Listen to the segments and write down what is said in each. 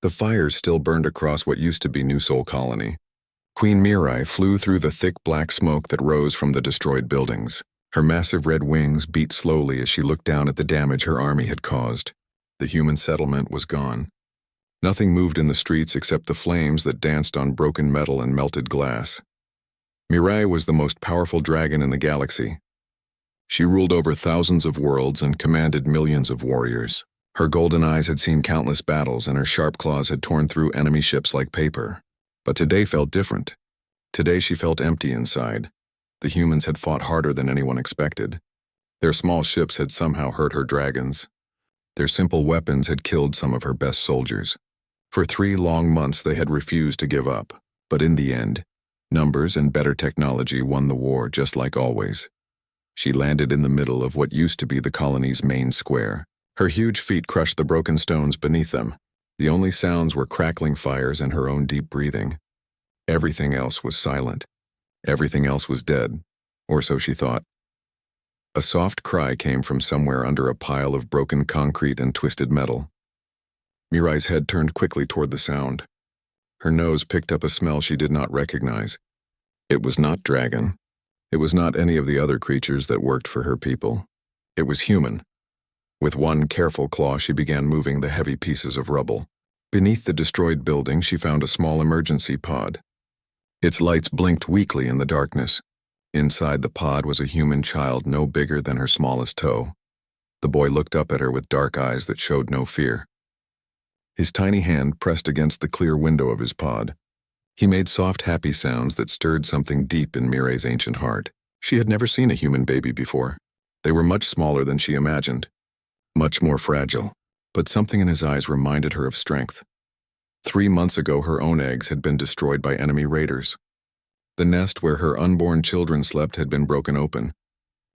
The fires still burned across what used to be New Sol Colony. Queen Mirai flew through the thick black smoke that rose from the destroyed buildings. Her massive red wings beat slowly as she looked down at the damage her army had caused. The human settlement was gone. Nothing moved in the streets except the flames that danced on broken metal and melted glass. Mirai was the most powerful dragon in the galaxy. She ruled over thousands of worlds and commanded millions of warriors. Her golden eyes had seen countless battles, and her sharp claws had torn through enemy ships like paper. But today felt different. Today she felt empty inside. The humans had fought harder than anyone expected. Their small ships had somehow hurt her dragons. Their simple weapons had killed some of her best soldiers. For 3 long months they had refused to give up, but in the end, numbers and better technology won the war just like always. She landed in the middle of what used to be the colony's main square. Her huge feet crushed the broken stones beneath them. The only sounds were crackling fires and her own deep breathing. Everything else was silent. Everything else was dead, or so she thought. A soft cry came from somewhere under a pile of broken concrete and twisted metal. Mirai's head turned quickly toward the sound. Her nose picked up a smell she did not recognize. It was not dragon. It was not any of the other creatures that worked for her people. It was human. With one careful claw, she began moving the heavy pieces of rubble. Beneath the destroyed building, she found a small emergency pod. Its lights blinked weakly in the darkness. Inside the pod was a human child no bigger than her smallest toe. The boy looked up at her with dark eyes that showed no fear. His tiny hand pressed against the clear window of his pod. He made soft, happy sounds that stirred something deep in Mirai's ancient heart. She had never seen a human baby before. They were much smaller than she imagined, much more fragile, but something in his eyes reminded her of strength. 3 months ago, her own eggs had been destroyed by enemy raiders. The nest where her unborn children slept had been broken open.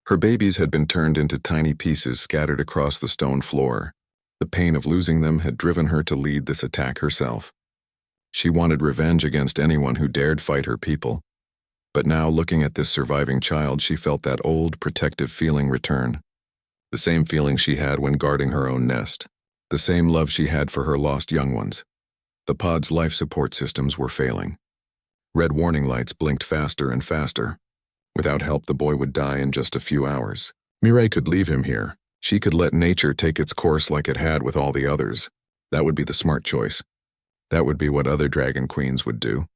Her babies had been turned into tiny pieces scattered across the stone floor. The pain of losing them had driven her to lead this attack herself. She wanted revenge against anyone who dared fight her people. But now, looking at this surviving child, she felt that old, protective feeling return. The same feeling she had when guarding her own nest. The same love she had for her lost young ones. The pod's life support systems were failing. Red warning lights blinked faster and faster. Without help, the boy would die in just a few hours. Mirai could leave him here. She could let nature take its course like it had with all the others. That would be the smart choice. That would be what other dragon queens would do.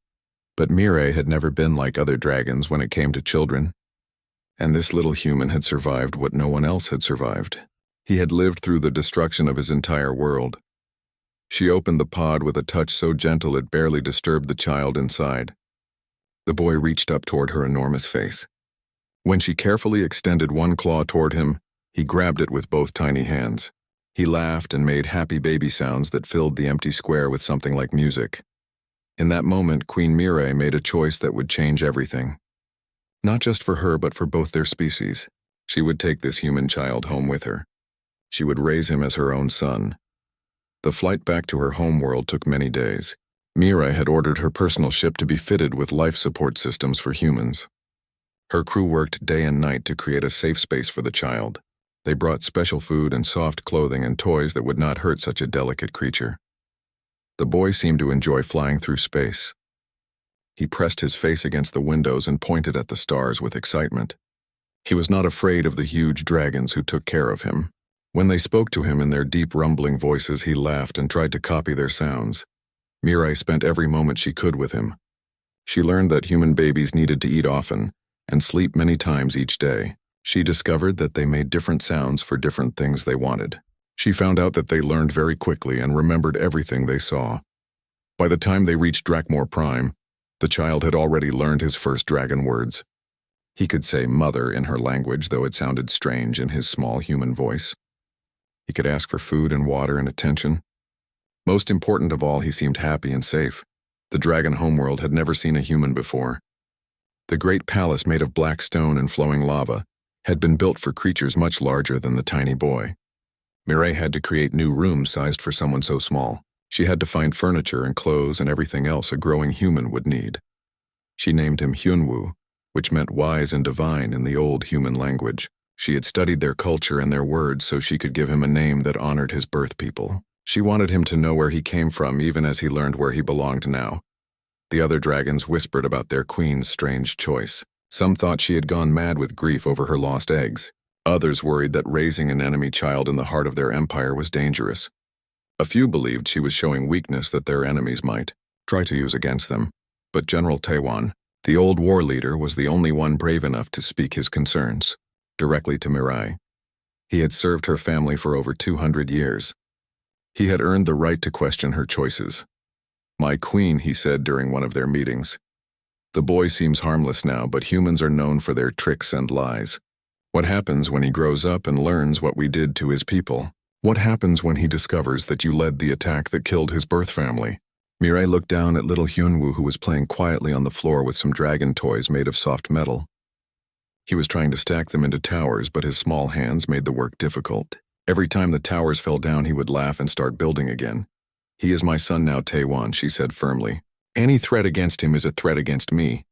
But Mirai had never been like other dragons when it came to children. And this little human had survived what no one else had survived. He had lived through the destruction of his entire world. She opened the pod with a touch so gentle it barely disturbed the child inside. The boy reached up toward her enormous face. When she carefully extended one claw toward him, he grabbed it with both tiny hands. He laughed and made happy baby sounds that filled the empty square with something like music. In that moment, Queen Mirai made a choice that would change everything. Not just for her, but for both their species. She would take this human child home with her. She would raise him as her own son. The flight back to her home world took many days. Mirai had ordered her personal ship to be fitted with life support systems for humans. Her crew worked day and night to create a safe space for the child. They brought special food and soft clothing and toys that would not hurt such a delicate creature. The boy seemed to enjoy flying through space. He pressed his face against the windows and pointed at the stars with excitement. He was not afraid of the huge dragons who took care of him. When they spoke to him in their deep rumbling voices, he laughed and tried to copy their sounds. Mirai spent every moment she could with him. She learned that human babies needed to eat often and sleep many times each day. She discovered that they made different sounds for different things they wanted. She found out that they learned very quickly and remembered everything they saw. By the time they reached Drakmor Prime, the child had already learned his first dragon words. He could say mother in her language, though it sounded strange in his small human voice. He could ask for food and water and attention. Most important of all, he seemed happy and safe. The dragon homeworld had never seen a human before. The great palace made of black stone and flowing lava had been built for creatures much larger than the tiny boy. Mirai had to create new rooms sized for someone so small. She had to find furniture and clothes and everything else a growing human would need. She named him Hyunwoo, which meant wise and divine in the old human language. She had studied their culture and their words so she could give him a name that honored his birth people. She wanted him to know where he came from even as he learned where he belonged now. The other dragons whispered about their queen's strange choice. Some thought she had gone mad with grief over her lost eggs. Others worried that raising an enemy child in the heart of their empire was dangerous. A few believed she was showing weakness that their enemies might try to use against them. But General Taiwan, the old war leader, was the only one brave enough to speak his concerns directly to Mirai. He had served her family for over 200 years. He had earned the right to question her choices. "My queen," he said during one of their meetings. "The boy seems harmless now, but humans are known for their tricks and lies. What happens when he grows up and learns what we did to his people? What happens when he discovers that you led the attack that killed his birth family?" Mirai looked down at little Hyunwoo, who was playing quietly on the floor with some dragon toys made of soft metal. He was trying to stack them into towers, but his small hands made the work difficult. Every time the towers fell down, he would laugh and start building again. "He is my son now, Taiwan," she said firmly. "Any threat against him is a threat against me.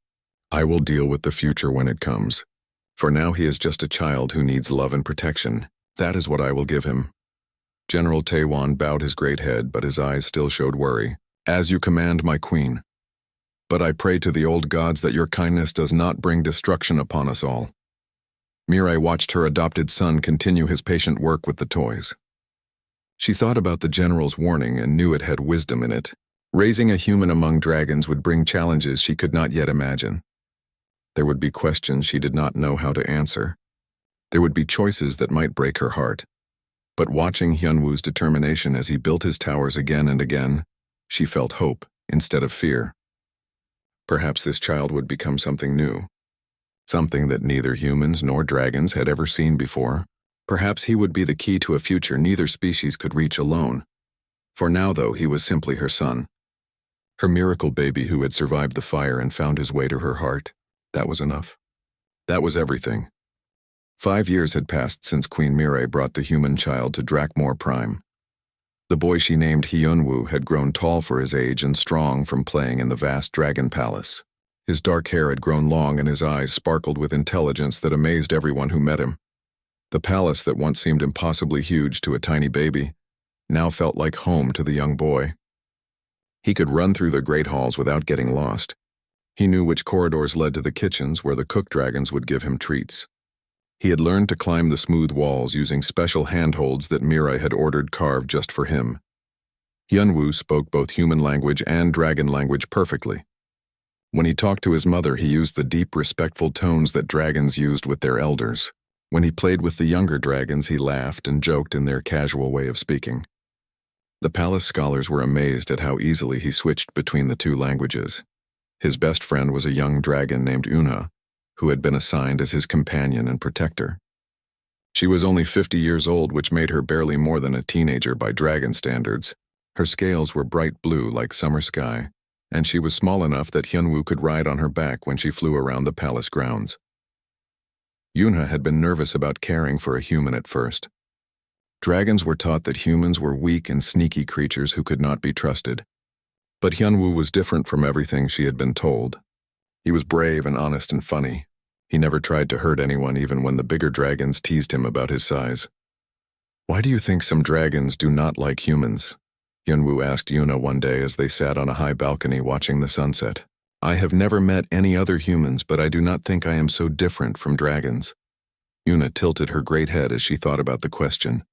I will deal with the future when it comes. For now, he is just a child who needs love and protection. That is what I will give him." General Taiwan bowed his great head, but his eyes still showed worry. "As you command, my queen. But I pray to the old gods that your kindness does not bring destruction upon us all." Mirai watched her adopted son continue his patient work with the toys. She thought about the general's warning and knew it had wisdom in it. Raising a human among dragons would bring challenges she could not yet imagine. There would be questions she did not know how to answer. There would be choices that might break her heart. But watching Hyunwoo's determination as he built his towers again and again, she felt hope instead of fear. Perhaps this child would become something new. Something that neither humans nor dragons had ever seen before. Perhaps he would be the key to a future neither species could reach alone. For now, though, he was simply her son. Her miracle baby who had survived the fire and found his way to her heart. That was enough. That was everything. 5 years had passed since Queen Mirai brought the human child to Drakmor Prime. The boy she named Hyunwoo had grown tall for his age and strong from playing in the vast dragon palace. His dark hair had grown long and his eyes sparkled with intelligence that amazed everyone who met him. The palace that once seemed impossibly huge to a tiny baby now felt like home to the young boy. He could run through the great halls without getting lost. He knew which corridors led to the kitchens where the cook dragons would give him treats. He had learned to climb the smooth walls using special handholds that Mirai had ordered carved just for him. Hyunwoo spoke both human language and dragon language perfectly. When he talked to his mother, he used the deep, respectful tones that dragons used with their elders. When he played with the younger dragons, he laughed and joked in their casual way of speaking. The palace scholars were amazed at how easily he switched between the two languages. His best friend was a young dragon named Unha, who had been assigned as his companion and protector. She was only 50 years old, which made her barely more than a teenager by dragon standards. Her scales were bright blue like summer sky, and she was small enough that Hyunwoo could ride on her back when she flew around the palace grounds. Yuna had been nervous about caring for a human at first. Dragons were taught that humans were weak and sneaky creatures who could not be trusted. But Hyunwoo was different from everything she had been told. He was brave and honest and funny. He never tried to hurt anyone, even when the bigger dragons teased him about his size. "Why do you think some dragons do not like humans?" Hyunwoo asked Yuna one day as they sat on a high balcony watching the sunset. "I have never met any other humans, but I do not think I am so different from dragons." Yuna tilted her great head as she thought about the question.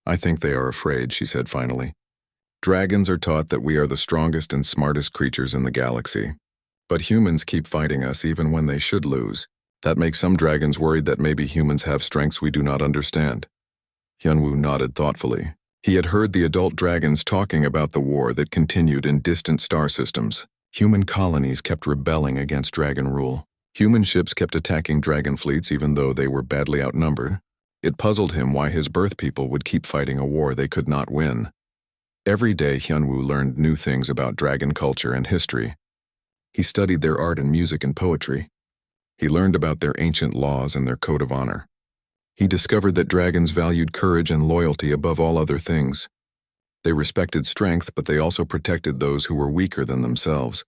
"I think they are afraid," she said finally. "Dragons are taught that we are the strongest and smartest creatures in the galaxy. But humans keep fighting us even when they should lose. That makes some dragons worried that maybe humans have strengths we do not understand." Hyunwoo nodded thoughtfully. He had heard the adult dragons talking about the war that continued in distant star systems. Human colonies kept rebelling against dragon rule. Human ships kept attacking dragon fleets even though they were badly outnumbered. It puzzled him why his birth people would keep fighting a war they could not win. Every day Hyunwoo learned new things about dragon culture and history. He studied their art and music and poetry. He learned about their ancient laws and their code of honor. He discovered that dragons valued courage and loyalty above all other things. They respected strength, but they also protected those who were weaker than themselves.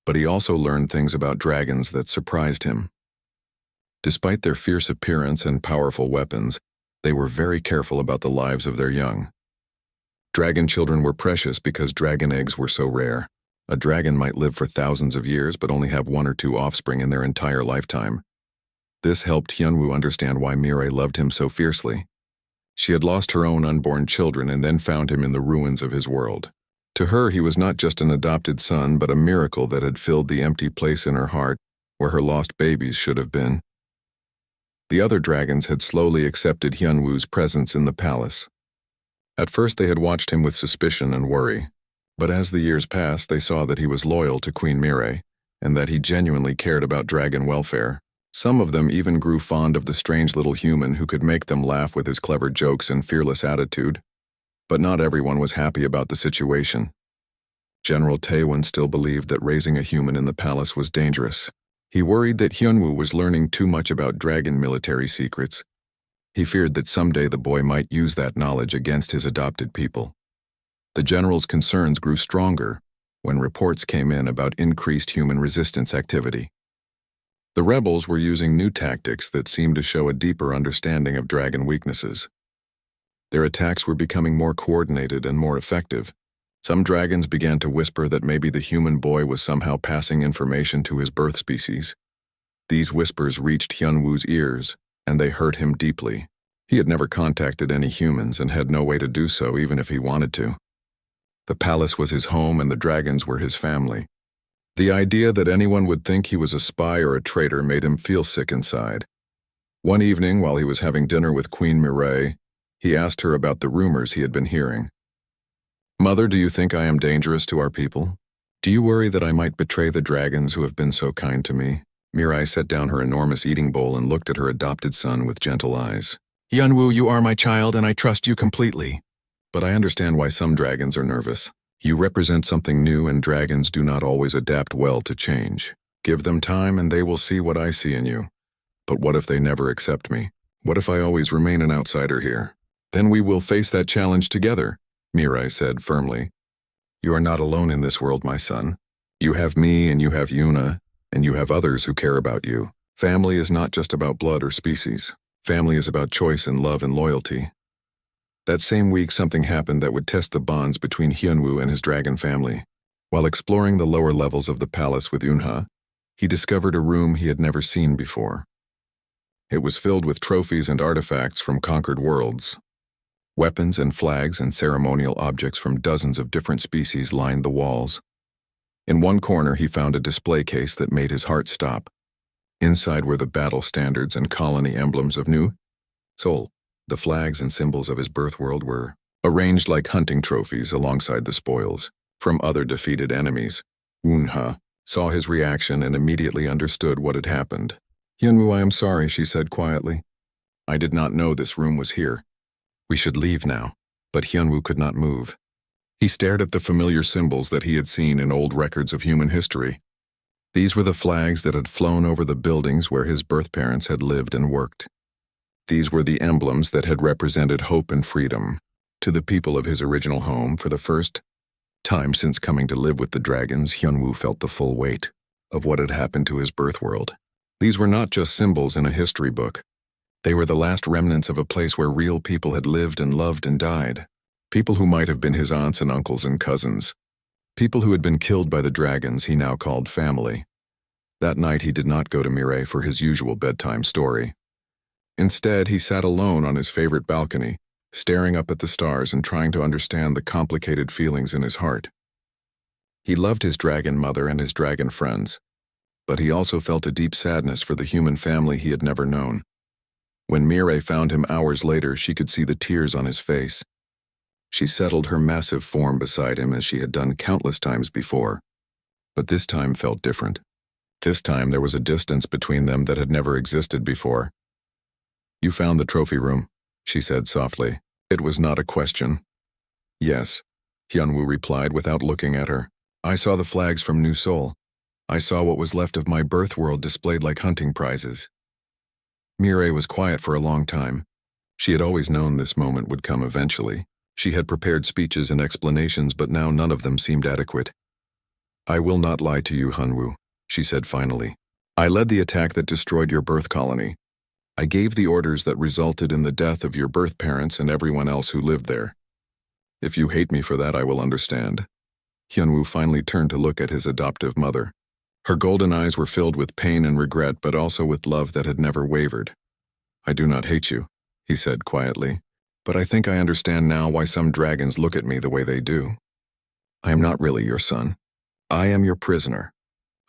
But he also learned things about dragons that surprised him. Despite their fierce appearance and powerful weapons, they were very careful about the lives of their young. Dragon children were precious because dragon eggs were so rare. A dragon might live for thousands of years but only have one or two offspring in their entire lifetime. This helped Hyunwoo understand why Mirai loved him so fiercely. She had lost her own unborn children and then found him in the ruins of his world. To her, he was not just an adopted son, but a miracle that had filled the empty place in her heart where her lost babies should have been. The other dragons had slowly accepted Hyunwoo's presence in the palace. At first they had watched him with suspicion and worry, but as the years passed they saw that he was loyal to Queen Mirai, and that he genuinely cared about dragon welfare. Some of them even grew fond of the strange little human who could make them laugh with his clever jokes and fearless attitude. But not everyone was happy about the situation. General Taewon still believed that raising a human in the palace was dangerous. He worried that Hyunwoo was learning too much about dragon military secrets. He feared that someday the boy might use that knowledge against his adopted people. The general's concerns grew stronger when reports came in about increased human resistance activity. The rebels were using new tactics that seemed to show a deeper understanding of dragon weaknesses. Their attacks were becoming more coordinated and more effective. Some dragons began to whisper that maybe the human boy was somehow passing information to his birth species. These whispers reached Hyunwoo's ears, and they hurt him deeply. He had never contacted any humans and had no way to do so even if he wanted to. The palace was his home and the dragons were his family. The idea that anyone would think he was a spy or a traitor made him feel sick inside. One evening, while he was having dinner with Queen Mirai, he asked her about the rumors he had been hearing. "Mother, do you think I am dangerous to our people? Do you worry that I might betray the dragons who have been so kind to me?" Mirai set down her enormous eating bowl and looked at her adopted son with gentle eyes. "Hyunwoo, you are my child and I trust you completely. But I understand why some dragons are nervous. You represent something new and dragons do not always adapt well to change. Give them time and they will see what I see in you. But what if they never accept me? What if I always remain an outsider here? Then we will face that challenge together," Mirai said firmly. "You are not alone in this world, my son. You have me and you have Yuna, and you have others who care about you. Family is not just about blood or species. Family is about choice and love and loyalty." That same week, something happened that would test the bonds between Hyunwoo and his dragon family. While exploring the lower levels of the palace with Unha, he discovered a room he had never seen before. It was filled with trophies and artifacts from conquered worlds. Weapons and flags and ceremonial objects from dozens of different species lined the walls. In one corner, he found a display case that made his heart stop. Inside were the battle standards and colony emblems of New Seoul. The flags and symbols of his birth world were arranged like hunting trophies alongside the spoils from other defeated enemies. Unha saw his reaction and immediately understood what had happened. "Hyunwoo, I am sorry," she said quietly. "I did not know this room was here. We should leave now." But Hyunwoo could not move. He stared at the familiar symbols that he had seen in old records of human history. These were the flags that had flown over the buildings where his birth parents had lived and worked. These were the emblems that had represented hope and freedom to the people of his original home. For the first time since coming to live with the dragons, Hyunwoo felt the full weight of what had happened to his birth world. These were not just symbols in a history book. They were the last remnants of a place where real people had lived and loved and died. People who might have been his aunts and uncles and cousins. People who had been killed by the dragons he now called family. That night he did not go to Mirai for his usual bedtime story. Instead, he sat alone on his favorite balcony, staring up at the stars and trying to understand the complicated feelings in his heart. He loved his dragon mother and his dragon friends, but he also felt a deep sadness for the human family he had never known. When Mirai found him hours later, she could see the tears on his face. She settled her massive form beside him as she had done countless times before, but this time felt different. This time there was a distance between them that had never existed before. "You found the trophy room," she said softly. It was not a question. "Yes," Hyunwoo replied without looking at her. "I saw the flags from New Seoul. I saw what was left of my birth world displayed like hunting prizes." Mirai was quiet for a long time. She had always known this moment would come eventually. She had prepared speeches and explanations, but now none of them seemed adequate. "I will not lie to you, Hyunwoo," she said finally. "I led the attack that destroyed your birth colony. I gave the orders that resulted in the death of your birth parents and everyone else who lived there. If you hate me for that, I will understand. Hyunwoo finally turned to look at his adoptive mother. Her golden eyes were filled with pain and regret, but also with love that had never wavered. I do not hate you, he said quietly, but I think I understand now why some dragons look at me the way they do. I am not really your son. I am your prisoner,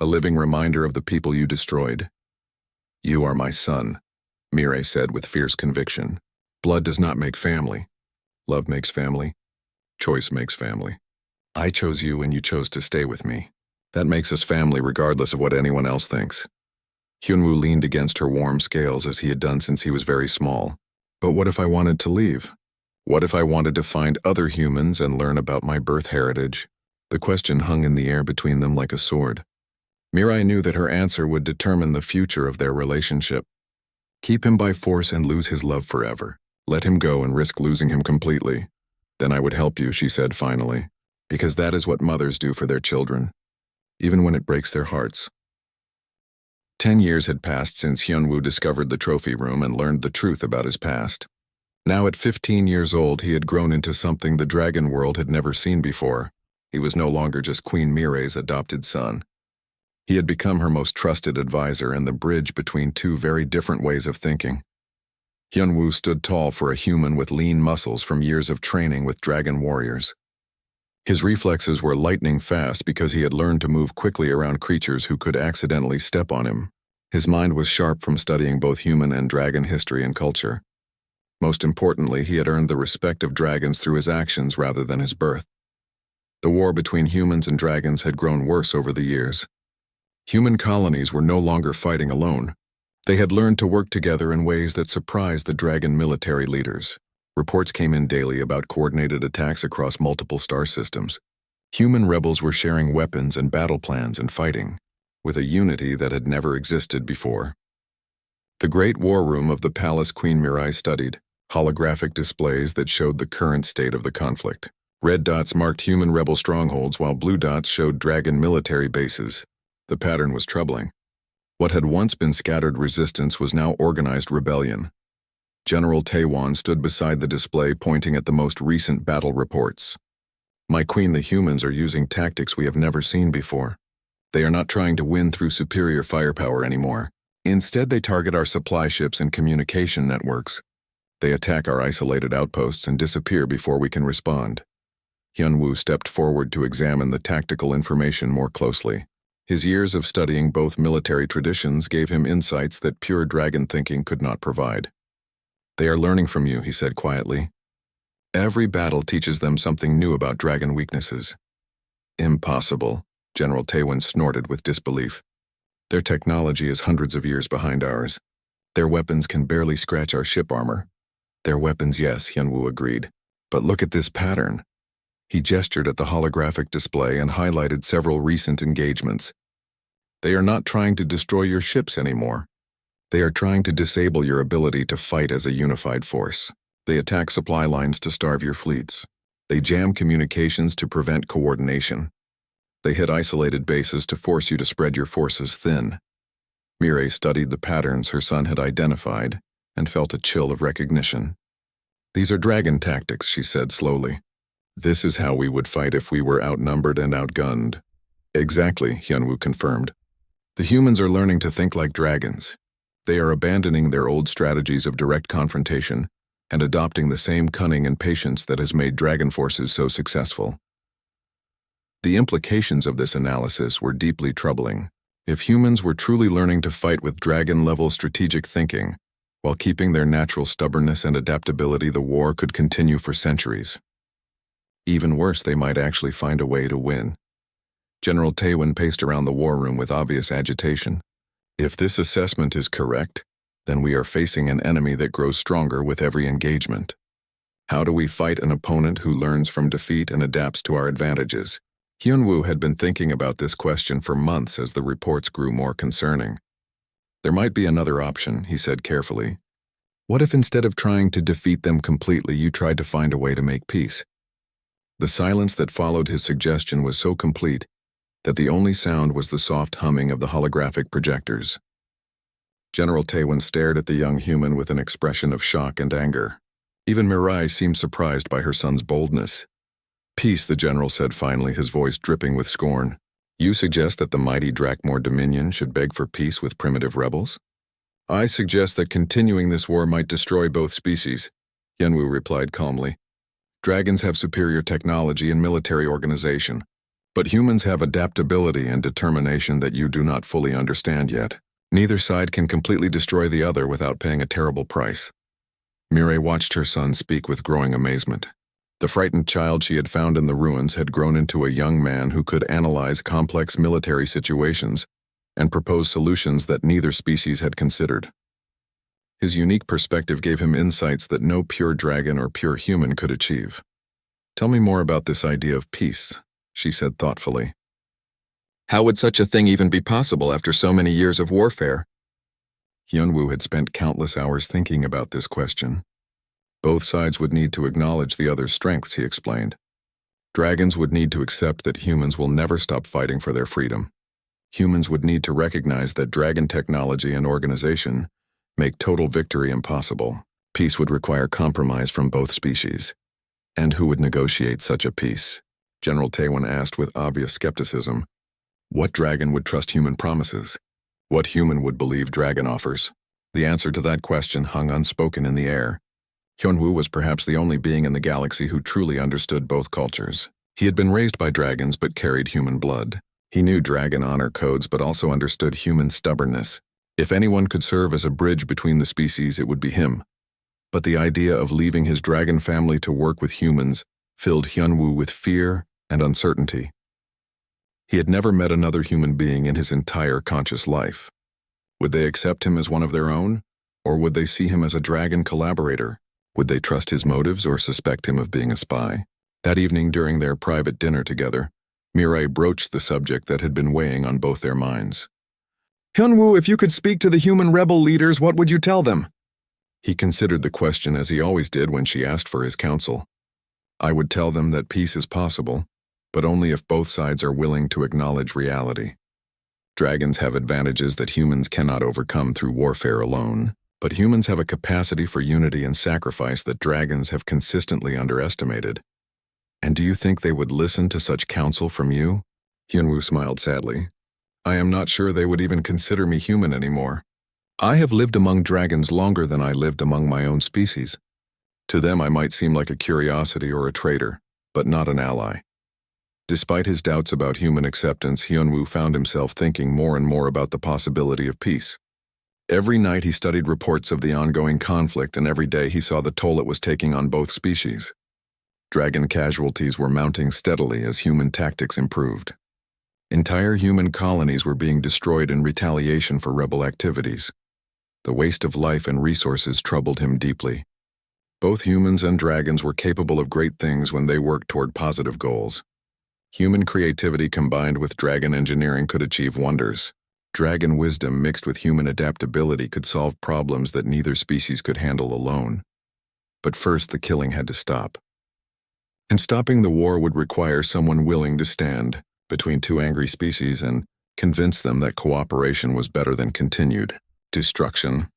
a living reminder of the people you destroyed. You are my son, Mirai said with fierce conviction. Blood does not make family. Love makes family. Choice makes family. I chose you and you chose to stay with me. That makes us family regardless of what anyone else thinks. Hyunwoo leaned against her warm scales as he had done since he was very small. But what if I wanted to leave? What if I wanted to find other humans and learn about my birth heritage? The question hung in the air between them like a sword. Mirai knew that her answer would determine the future of their relationship. Keep him by force and lose his love forever. Let him go and risk losing him completely. Then I would help you, she said finally, because that is what mothers do for their children, even when it breaks their hearts. 10 years had passed since Hyunwoo discovered the trophy room and learned the truth about his past. Now at 15 years old, he had grown into something the dragon world had never seen before. He was no longer just Queen Mirai's adopted son. He had become her most trusted advisor and the bridge between two very different ways of thinking. Hyunwoo stood tall for a human with lean muscles from years of training with dragon warriors. His reflexes were lightning fast because he had learned to move quickly around creatures who could accidentally step on him. His mind was sharp from studying both human and dragon history and culture. Most importantly, he had earned the respect of dragons through his actions rather than his birth. The war between humans and dragons had grown worse over the years. Human colonies were no longer fighting alone. They had learned to work together in ways that surprised the dragon military leaders. Reports came in daily about coordinated attacks across multiple star systems. Human rebels were sharing weapons and battle plans and fighting, with a unity that had never existed before. The great war room of the palace Queen Mirai studied, holographic displays that showed the current state of the conflict. Red dots marked human rebel strongholds while blue dots showed dragon military bases. The pattern was troubling. What had once been scattered resistance was now organized rebellion. General Taewon stood beside the display pointing at the most recent battle reports. My queen, the humans are using tactics we have never seen before. They are not trying to win through superior firepower anymore. Instead, they target our supply ships and communication networks. They attack our isolated outposts and disappear before we can respond. Hyunwoo stepped forward to examine the tactical information more closely. His years of studying both military traditions gave him insights that pure dragon thinking could not provide. They are learning from you, he said quietly. Every battle teaches them something new about dragon weaknesses. Impossible, General Taewon snorted with disbelief. Their technology is hundreds of years behind ours. Their weapons can barely scratch our ship armor. Their weapons, yes, Hyunwoo agreed. But look at this pattern. He gestured at the holographic display and highlighted several recent engagements. They are not trying to destroy your ships anymore. They are trying to disable your ability to fight as a unified force. They attack supply lines to starve your fleets. They jam communications to prevent coordination. They hit isolated bases to force you to spread your forces thin. Mirai studied the patterns her son had identified and felt a chill of recognition. These are dragon tactics, she said slowly. This is how we would fight if we were outnumbered and outgunned. Exactly, Hyunwoo confirmed. The humans are learning to think like dragons. They are abandoning their old strategies of direct confrontation and adopting the same cunning and patience that has made dragon forces so successful. The implications of this analysis were deeply troubling. If humans were truly learning to fight with dragon-level strategic thinking, while keeping their natural stubbornness and adaptability, the war could continue for centuries. Even worse, they might actually find a way to win. General Taewon paced around the war room with obvious agitation. If this assessment is correct, then we are facing an enemy that grows stronger with every engagement. How do we fight an opponent who learns from defeat and adapts to our advantages? Hyunwoo had been thinking about this question for months as the reports grew more concerning. There might be another option, he said carefully. What if instead of trying to defeat them completely, you tried to find a way to make peace? The silence that followed his suggestion was so complete that the only sound was the soft humming of the holographic projectors. General Taewon stared at the young human with an expression of shock and anger. Even Mirai seemed surprised by her son's boldness. Peace, the general said finally, his voice dripping with scorn. You suggest that the mighty Drakmor Dominion should beg for peace with primitive rebels? I suggest that continuing this war might destroy both species, Yenwu replied calmly. Dragons have superior technology and military organization, but humans have adaptability and determination that you do not fully understand yet. Neither side can completely destroy the other without paying a terrible price. Mirai watched her son speak with growing amazement. The frightened child she had found in the ruins had grown into a young man who could analyze complex military situations and propose solutions that neither species had considered. His unique perspective gave him insights that no pure dragon or pure human could achieve. Tell me more about this idea of peace, she said thoughtfully. How would such a thing even be possible after so many years of warfare? Hyunwoo had spent countless hours thinking about this question. Both sides would need to acknowledge the other's strengths, he explained. Dragons would need to accept that humans will never stop fighting for their freedom. Humans would need to recognize that dragon technology and organization make total victory impossible. Peace would require compromise from both species. And who would negotiate such a peace? General Taewon asked with obvious skepticism. What dragon would trust human promises? What human would believe dragon offers? The answer to that question hung unspoken in the air. Hyunwoo was perhaps the only being in the galaxy who truly understood both cultures. He had been raised by dragons but carried human blood. He knew dragon honor codes but also understood human stubbornness. If anyone could serve as a bridge between the species, it would be him. But the idea of leaving his dragon family to work with humans filled Hyunwoo with fear and uncertainty. He had never met another human being in his entire conscious life. Would they accept him as one of their own, or would they see him as a dragon collaborator? Would they trust his motives or suspect him of being a spy? That evening during their private dinner together, Mirai broached the subject that had been weighing on both their minds. Hyunwoo, if you could speak to the human rebel leaders, what would you tell them? He considered the question as he always did when she asked for his counsel. I would tell them that peace is possible, but only if both sides are willing to acknowledge reality. Dragons have advantages that humans cannot overcome through warfare alone, but humans have a capacity for unity and sacrifice that dragons have consistently underestimated. And do you think they would listen to such counsel from you? Hyunwoo smiled sadly. I am not sure they would even consider me human anymore. I have lived among dragons longer than I lived among my own species. To them I might seem like a curiosity or a traitor, but not an ally. Despite his doubts about human acceptance, Hyunwoo found himself thinking more and more about the possibility of peace. Every night he studied reports of the ongoing conflict, and every day he saw the toll it was taking on both species. Dragon casualties were mounting steadily as human tactics improved. Entire human colonies were being destroyed in retaliation for rebel activities. The waste of life and resources troubled him deeply. Both humans and dragons were capable of great things when they worked toward positive goals. Human creativity combined with dragon engineering could achieve wonders. Dragon wisdom mixed with human adaptability could solve problems that neither species could handle alone. But first, the killing had to stop. And stopping the war would require someone willing to stand between two angry species and convince them that cooperation was better than continued destruction.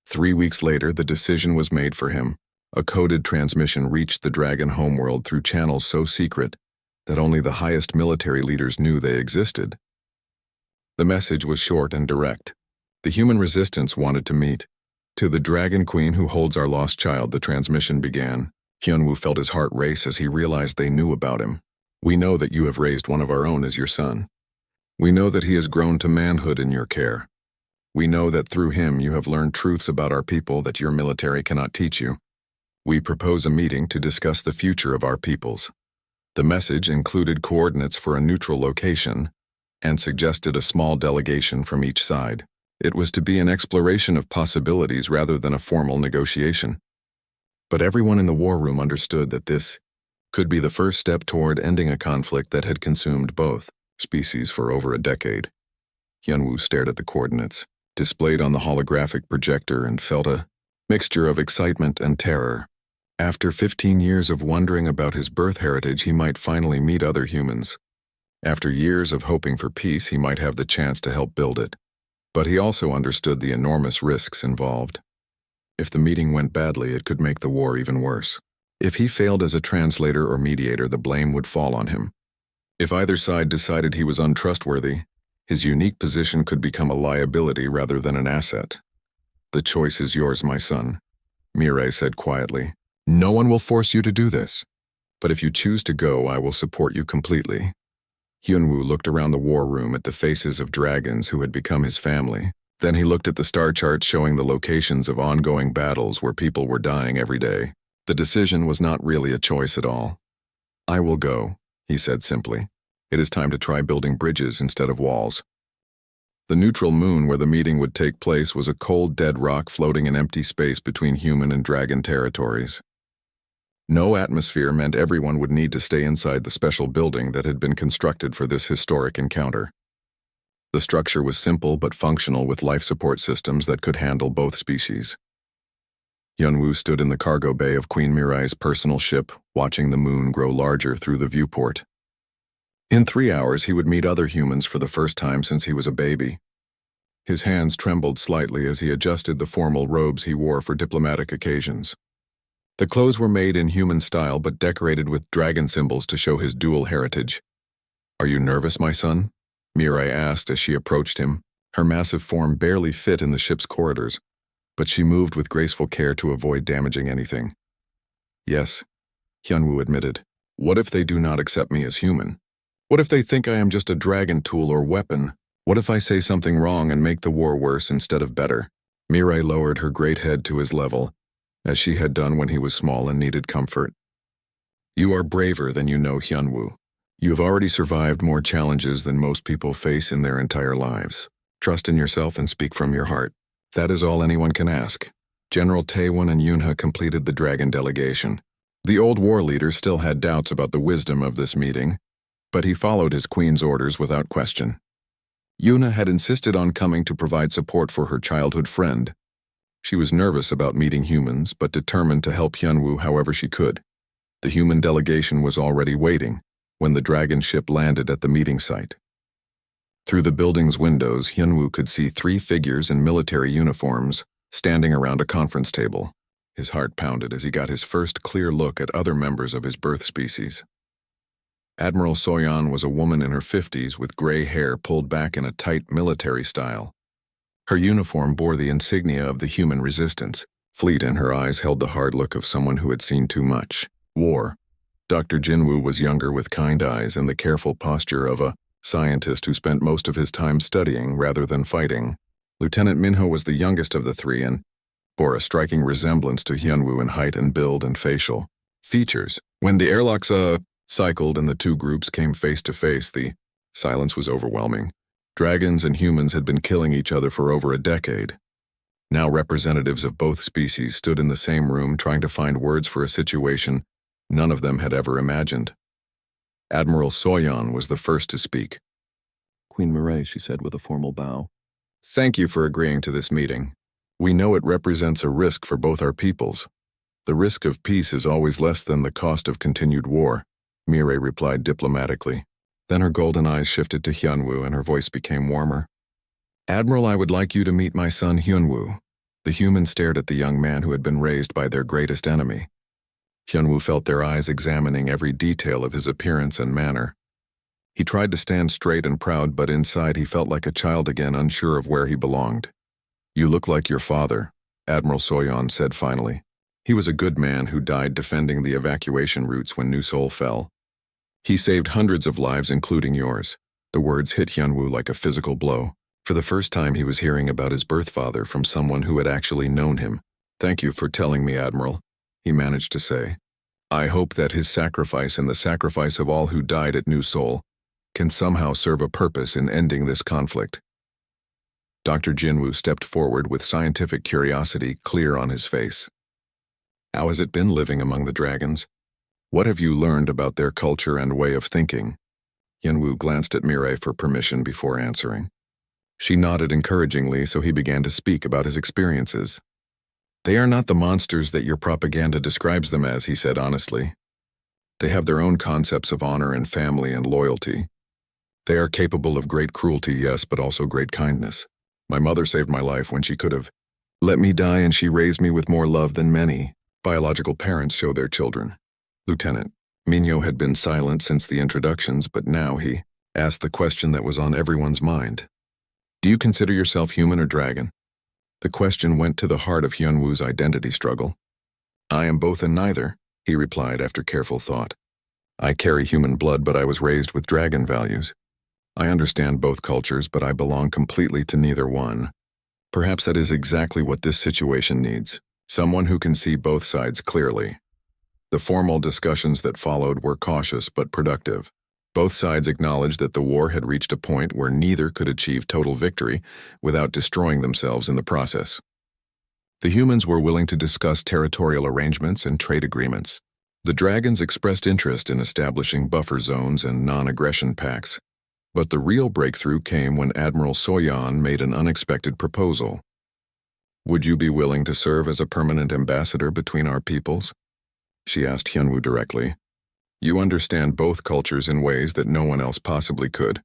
3 weeks later, the decision was made for him. A coded transmission reached the dragon homeworld through channels so secret that only the highest military leaders knew they existed. The message was short and direct. The human resistance wanted to meet. To the Dragon Queen who holds our lost child, the transmission began. Hyunwoo felt his heart race as he realized they knew about him. We know that you have raised one of our own as your son. We know that he has grown to manhood in your care. We know that through him you have learned truths about our people that your military cannot teach you. We propose a meeting to discuss the future of our peoples. The message included coordinates for a neutral location and suggested a small delegation from each side. It was to be an exploration of possibilities rather than a formal negotiation. But everyone in the war room understood that this could be the first step toward ending a conflict that had consumed both species for over a decade. Hyunwoo stared at the coordinates, displayed on the holographic projector, and felt a mixture of excitement and terror. After 15 years of wondering about his birth heritage, he might finally meet other humans. After years of hoping for peace, he might have the chance to help build it. But he also understood the enormous risks involved. If the meeting went badly, it could make the war even worse. If he failed as a translator or mediator, the blame would fall on him. If either side decided he was untrustworthy, his unique position could become a liability rather than an asset. "The choice is yours, my son," Mirai said quietly. "No one will force you to do this. But if you choose to go, I will support you completely." Hyunwoo looked around the war room at the faces of dragons who had become his family. Then he looked at the star chart showing the locations of ongoing battles where people were dying every day. The decision was not really a choice at all. "I will go," he said simply. "It is time to try building bridges instead of walls." The neutral moon where the meeting would take place was a cold, dead rock floating in empty space between human and dragon territories. No atmosphere meant everyone would need to stay inside the special building that had been constructed for this historic encounter. The structure was simple but functional with life support systems that could handle both species. Hyunwoo stood in the cargo bay of Queen Mirai's personal ship, watching the moon grow larger through the viewport. In 3 hours, he would meet other humans for the first time since he was a baby. His hands trembled slightly as he adjusted the formal robes he wore for diplomatic occasions. The clothes were made in human style but decorated with dragon symbols to show his dual heritage. "Are you nervous, my son?" Mirai asked as she approached him. Her massive form barely fit in the ship's corridors, but she moved with graceful care to avoid damaging anything. "Yes," Hyunwoo admitted. "What if they do not accept me as human? What if they think I am just a dragon tool or weapon? What if I say something wrong and make the war worse instead of better?" Mirai lowered her great head to his level, as she had done when he was small and needed comfort. "You are braver than you know, Hyunwoo. You have already survived more challenges than most people face in their entire lives. Trust in yourself and speak from your heart. That is all anyone can ask." General Taewon and Yunha completed the dragon delegation. The old war leader still had doubts about the wisdom of this meeting, but he followed his queen's orders without question. Yuna had insisted on coming to provide support for her childhood friend. She was nervous about meeting humans, but determined to help Hyunwoo however she could. The human delegation was already waiting when the dragon ship landed at the meeting site. Through the building's windows, Hyunwoo could see 3 figures in military uniforms standing around a conference table. His heart pounded as he got his first clear look at other members of his birth species. Admiral Soyeon was a woman in her 50s with gray hair pulled back in a tight military style. Her uniform bore the insignia of the human resistance. Fleet in her eyes held the hard look of someone who had seen too much. War. Dr. Jinwoo was younger with kind eyes and the careful posture of a scientist who spent most of his time studying rather than fighting. Lieutenant Minho was the youngest of the 3 and bore a striking resemblance to Hyunwoo in height and build and facial features. When the airlocks cycled and the 2 groups came face to face, the silence was overwhelming. Dragons and humans had been killing each other for over a decade. Now representatives of both species stood in the same room trying to find words for a situation none of them had ever imagined. Admiral Soyeon was the first to speak. "Queen Mirai," she said with a formal bow. "Thank you for agreeing to this meeting. We know it represents a risk for both our peoples. The risk of peace is always less than the cost of continued war," Mirai replied diplomatically. Then her golden eyes shifted to Hyunwoo and her voice became warmer. "Admiral, I would like you to meet my son Hyunwoo." The human stared at the young man who had been raised by their greatest enemy. Hyunwoo felt their eyes examining every detail of his appearance and manner. He tried to stand straight and proud, but inside he felt like a child again, unsure of where he belonged. "You look like your father," Admiral Soyeon said finally. "He was a good man who died defending the evacuation routes when New Seoul fell. He saved hundreds of lives, including yours." The words hit Hyunwoo like a physical blow. For the first time he was hearing about his birth father from someone who had actually known him. "Thank you for telling me, Admiral," he managed to say. "I hope that his sacrifice and the sacrifice of all who died at New Seoul can somehow serve a purpose in ending this conflict." Dr. Jinwoo stepped forward with scientific curiosity clear on his face. "How has it been living among the dragons? What have you learned about their culture and way of thinking?" Hyunwoo glanced at Mirai for permission before answering. She nodded encouragingly, so he began to speak about his experiences. "They are not the monsters that your propaganda describes them as," he said honestly. "They have their own concepts of honor and family and loyalty. They are capable of great cruelty, yes, but also great kindness. My mother saved my life when she could have let me die, and she raised me with more love than many. biological parents show their children. Lieutenant Minho had been silent since the introductions, but now he asked the question that was on everyone's mind. Do you consider yourself human or dragon? The question went to the heart of Hyunwoo's identity struggle. I am both and neither, he replied after careful thought. I carry human blood, but I was raised with dragon values. I understand both cultures, but I belong completely to neither one. Perhaps that is exactly what this situation needs, someone who can see both sides clearly. The formal discussions that followed were cautious but productive. Both sides acknowledged that the war had reached a point where neither could achieve total victory without destroying themselves in the process. The humans were willing to discuss territorial arrangements and trade agreements. The dragons expressed interest in establishing buffer zones and non-aggression pacts. But the real breakthrough came when Admiral Soyan made an unexpected proposal. Would you be willing to serve as a permanent ambassador between our peoples? She asked Hyunwoo directly. You understand both cultures in ways that no one else possibly could.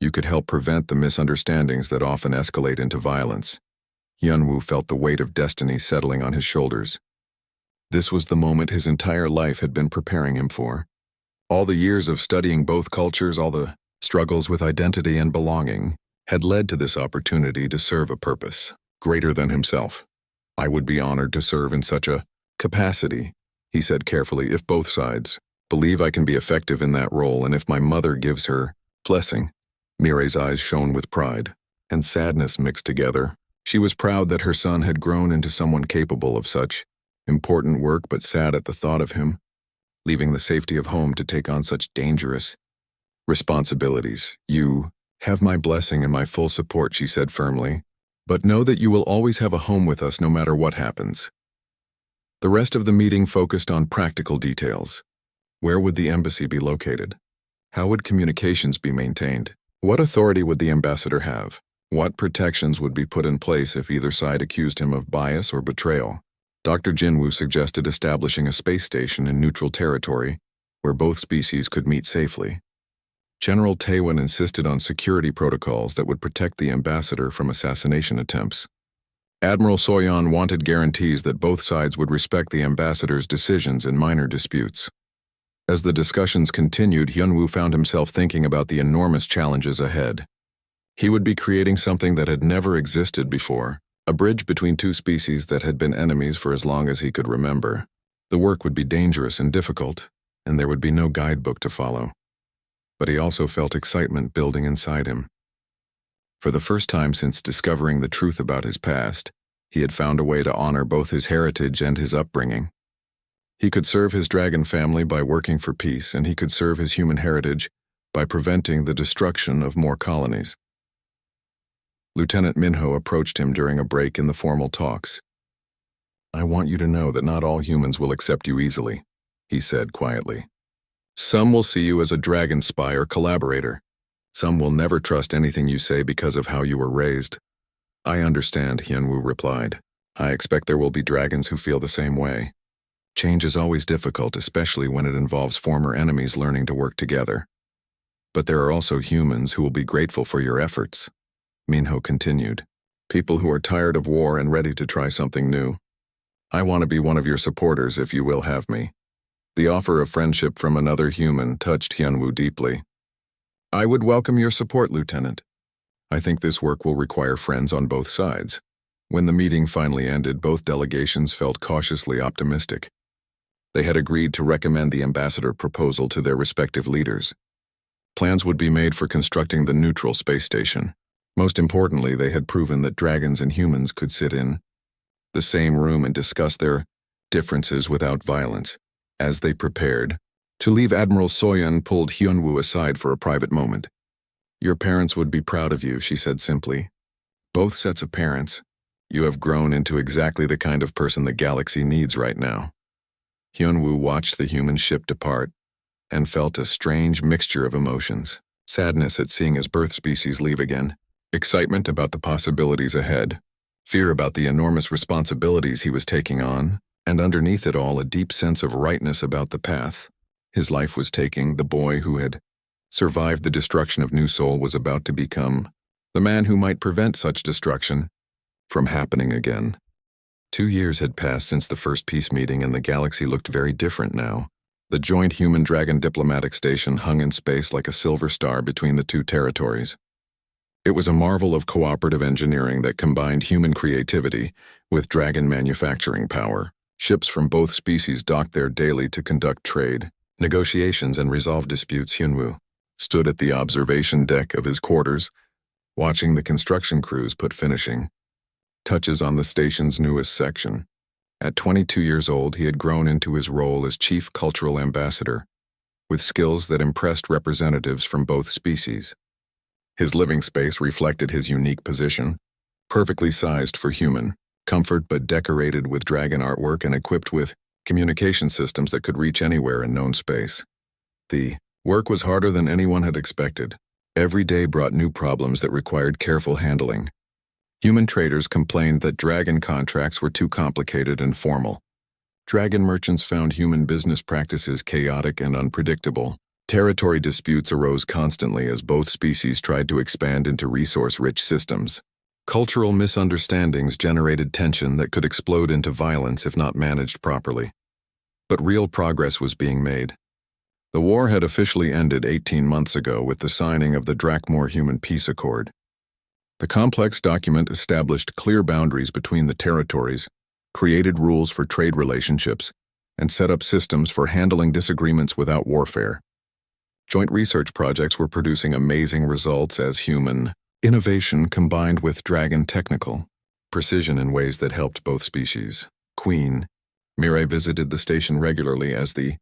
You could help prevent the misunderstandings that often escalate into violence. Hyunwoo felt the weight of destiny settling on his shoulders. This was the moment his entire life had been preparing him for. All the years of studying both cultures, all the struggles with identity and belonging, had led to this opportunity to serve a purpose greater than himself. I would be honored to serve in such a capacity, he said carefully, if both sides believe I can be effective in that role, and if my mother gives her blessing. Mirai's eyes shone with pride and sadness mixed together. She was proud that her son had grown into someone capable of such important work, but sad at the thought of him leaving the safety of home to take on such dangerous responsibilities. You have my blessing and my full support, she said firmly, but know that you will always have a home with us no matter what happens. The rest of the meeting focused on practical details. Where would the embassy be located? How would communications be maintained? What authority would the ambassador have? What protections would be put in place if either side accused him of bias or betrayal? Dr. Jinwoo suggested establishing a space station in neutral territory where both species could meet safely. General Taewon insisted on security protocols that would protect the ambassador from assassination attempts. Admiral Soyan wanted guarantees that both sides would respect the ambassador's decisions in minor disputes. As the discussions continued, Hyunwoo found himself thinking about the enormous challenges ahead. He would be creating something that had never existed before, a bridge between two species that had been enemies for as long as he could remember. The work would be dangerous and difficult, and there would be no guidebook to follow. But he also felt excitement building inside him. For the first time since discovering the truth about his past, he had found a way to honor both his heritage and his upbringing. He could serve his dragon family by working for peace, and he could serve his human heritage by preventing the destruction of more colonies. Lieutenant Minho approached him during a break in the formal talks. I want you to know that not all humans will accept you easily, he said quietly. Some will see you as a dragon spy or collaborator. Some will never trust anything you say because of how you were raised. I understand, Hyunwoo replied. I expect there will be dragons who feel the same way. Change is always difficult, especially when it involves former enemies learning to work together. But there are also humans who will be grateful for your efforts, Minho continued. People who are tired of war and ready to try something new. I want to be one of your supporters if you will have me. The offer of friendship from another human touched Hyunwoo deeply. I would welcome your support, Lieutenant. I think this work will require friends on both sides. When the meeting finally ended, both delegations felt cautiously optimistic. They had agreed to recommend the ambassador proposal to their respective leaders. Plans would be made for constructing the neutral space station. Most importantly, they had proven that dragons and humans could sit in the same room and discuss their differences without violence. As they prepared to leave, Admiral Soyan pulled Hyunwoo aside for a private moment. Your parents would be proud of you, she said simply. Both sets of parents. You have grown into exactly the kind of person the galaxy needs right now. Hyunwoo watched the human ship depart and felt a strange mixture of emotions. Sadness at seeing his birth species leave again, excitement about the possibilities ahead, fear about the enormous responsibilities he was taking on, and underneath it all a deep sense of rightness about the path his life was taking. The boy who had survived the destruction of New Seoul was about to become the man who might prevent such destruction from happening again. 2 years had passed since the first peace meeting, and the galaxy looked very different now. The joint human-dragon diplomatic station hung in space like a silver star between the two territories. It was a marvel of cooperative engineering that combined human creativity with dragon manufacturing power. Ships from both species docked there daily to conduct trade, negotiations, and resolve disputes. Hyunwoo stood at the observation deck of his quarters, watching the construction crews put finishing touches on the station's newest section. At 22 years old, he had grown into his role as Chief Cultural Ambassador, with skills that impressed representatives from both species. His living space reflected his unique position, perfectly sized for human comfort but decorated with dragon artwork and equipped with communication systems that could reach anywhere in known space. The work was harder than anyone had expected. Every day brought new problems that required careful handling. Human traders complained that dragon contracts were too complicated and formal. Dragon merchants found human business practices chaotic and unpredictable. Territory disputes arose constantly as both species tried to expand into resource-rich systems. Cultural misunderstandings generated tension that could explode into violence if not managed properly. But real progress was being made. The war had officially ended 18 months ago with the signing of the Drakmor Human Peace Accord. The complex document established clear boundaries between the territories, created rules for trade relationships, and set up systems for handling disagreements without warfare. Joint research projects were producing amazing results as human innovation combined with dragon technical precision in ways that helped both species. Queen Mirai visited the station regularly as the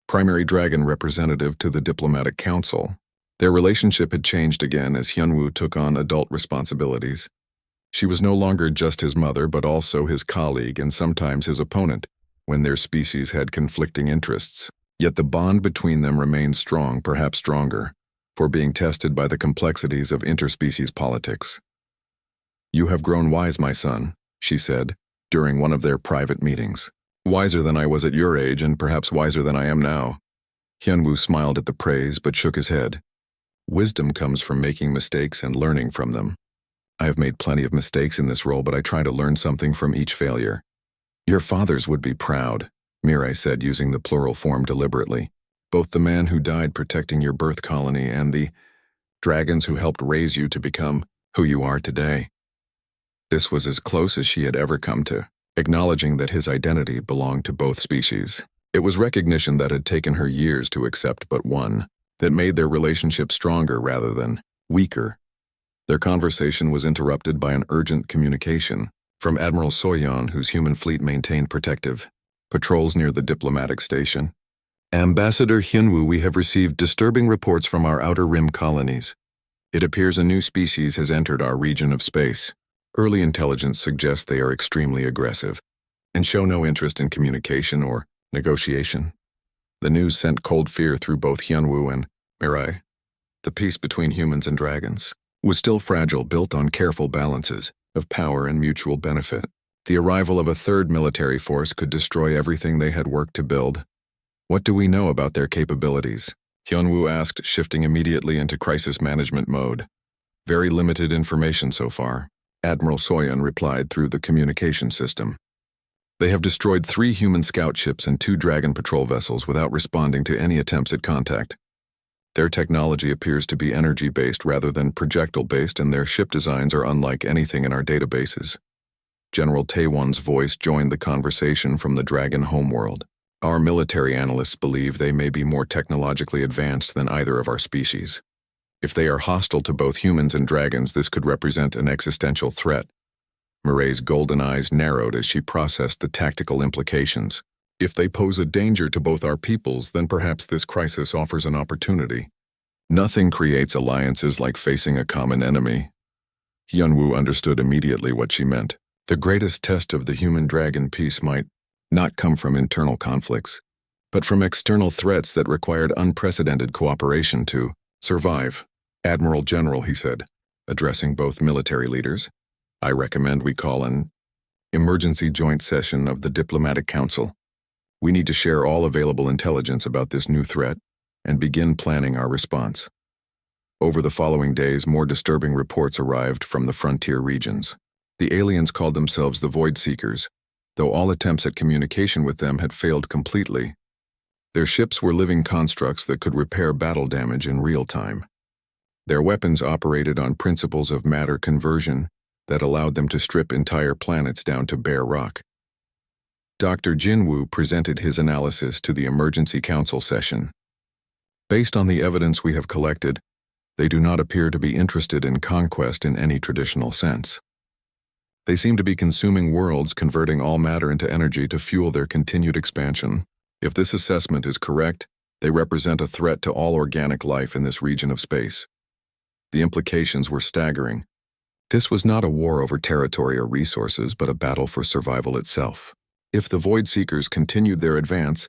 primary dragon representative to the diplomatic council. Their relationship had changed again as Hyunwoo took on adult responsibilities. She was no longer just his mother but also his colleague and sometimes his opponent when their species had conflicting interests. Yet the bond between them remained strong, perhaps stronger, for being tested by the complexities of interspecies politics. "You have grown wise, my son," she said, during one of their private meetings. "Wiser than I was at your age and perhaps wiser than I am now." Hyunwoo smiled at the praise but shook his head. "Wisdom comes from making mistakes and learning from them. I have made plenty of mistakes in this role, but I try to learn something from each failure." "Your fathers would be proud," Mirai said, using the plural form deliberately. "Both the man who died protecting your birth colony and the dragons who helped raise you to become who you are today." This was as close as she had ever come to acknowledging that his identity belonged to both species. It was recognition that had taken her years to accept, but one that made their relationship stronger rather than weaker. Their conversation was interrupted by an urgent communication from Admiral Soyeon, whose human fleet maintained protective patrols near the diplomatic station. "Ambassador Hyunwoo, we have received disturbing reports from our outer rim colonies. It appears a new species has entered our region of space. Early intelligence suggests they are extremely aggressive and show no interest in communication or negotiation." The news sent cold fear through both Hyunwoo and Mirai. The peace between humans and dragons was still fragile, built on careful balances of power and mutual benefit. The arrival of a third military force could destroy everything they had worked to build. "What do we know about their capabilities?" Hyunwoo asked, shifting immediately into crisis management mode. "Very limited information so far," Admiral Soyeon replied through the communication system. "They have destroyed 3 human scout ships and 2 dragon patrol vessels without responding to any attempts at contact. Their technology appears to be energy-based rather than projectile-based, and their ship designs are unlike anything in our databases." General Taewon's voice joined the conversation from the dragon homeworld. "Our military analysts believe they may be more technologically advanced than either of our species. If they are hostile to both humans and dragons, this could represent an existential threat." Mirai's golden eyes narrowed as she processed the tactical implications. "If they pose a danger to both our peoples, then perhaps this crisis offers an opportunity. Nothing creates alliances like facing a common enemy." Hyunwoo understood immediately what she meant. The greatest test of the human-dragon peace might not come from internal conflicts, but from external threats that required unprecedented cooperation to survive. "Admiral General," he said, addressing both military leaders, "I recommend we call an emergency joint session of the Diplomatic Council. We need to share all available intelligence about this new threat and begin planning our response." Over the following days, more disturbing reports arrived from the frontier regions. The aliens called themselves the Void Seekers, though all attempts at communication with them had failed completely. Their ships were living constructs that could repair battle damage in real time. Their weapons operated on principles of matter conversion that allowed them to strip entire planets down to bare rock. Dr. Jinwoo presented his analysis to the emergency council session. Based on the evidence we have collected, they do not appear to be interested in conquest in any traditional sense. They seem to be consuming worlds, converting all matter into energy to fuel their continued expansion. If this assessment is correct, they represent a threat to all organic life in this region of space. The implications were staggering. This was not a war over territory or resources, but a battle for survival itself. If the Void Seekers continued their advance,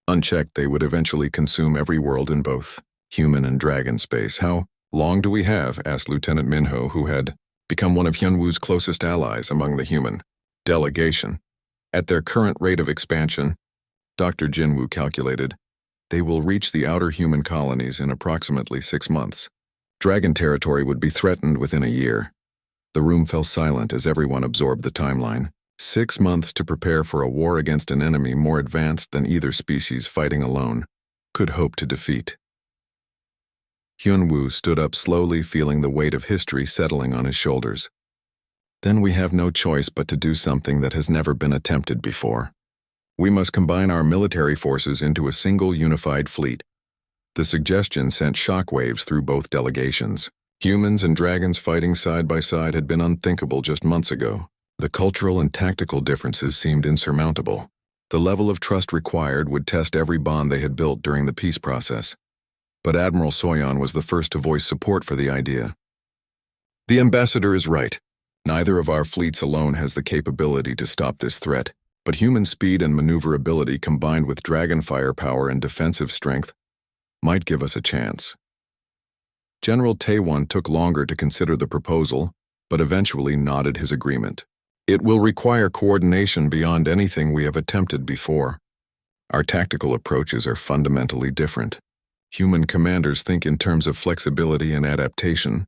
unchecked, they would eventually consume every world in both human and dragon space. "How long do we have?" asked Lieutenant Minho, who had become one of Hyunwoo's closest allies among the human delegation. At their current rate of expansion, Dr. Jinwoo calculated, they will reach the outer human colonies in approximately 6 months. Dragon territory would be threatened within a year. The room fell silent as everyone absorbed the timeline. 6 months to prepare for a war against an enemy more advanced than either species fighting alone could hope to defeat. Hyunwoo stood up slowly, feeling the weight of history settling on his shoulders. Then we have no choice but to do something that has never been attempted before. We must combine our military forces into a single unified fleet. The suggestion sent shockwaves through both delegations. Humans and dragons fighting side by side had been unthinkable just months ago. The cultural and tactical differences seemed insurmountable. The level of trust required would test every bond they had built during the peace process. But Admiral Soyeon was the first to voice support for the idea. "The ambassador is right. Neither of our fleets alone has the capability to stop this threat, but human speed and maneuverability combined with dragon firepower and defensive strength might give us a chance." General Taewon took longer to consider the proposal, but eventually nodded his agreement. "It will require coordination beyond anything we have attempted before. Our tactical approaches are fundamentally different. Human commanders think in terms of flexibility and adaptation,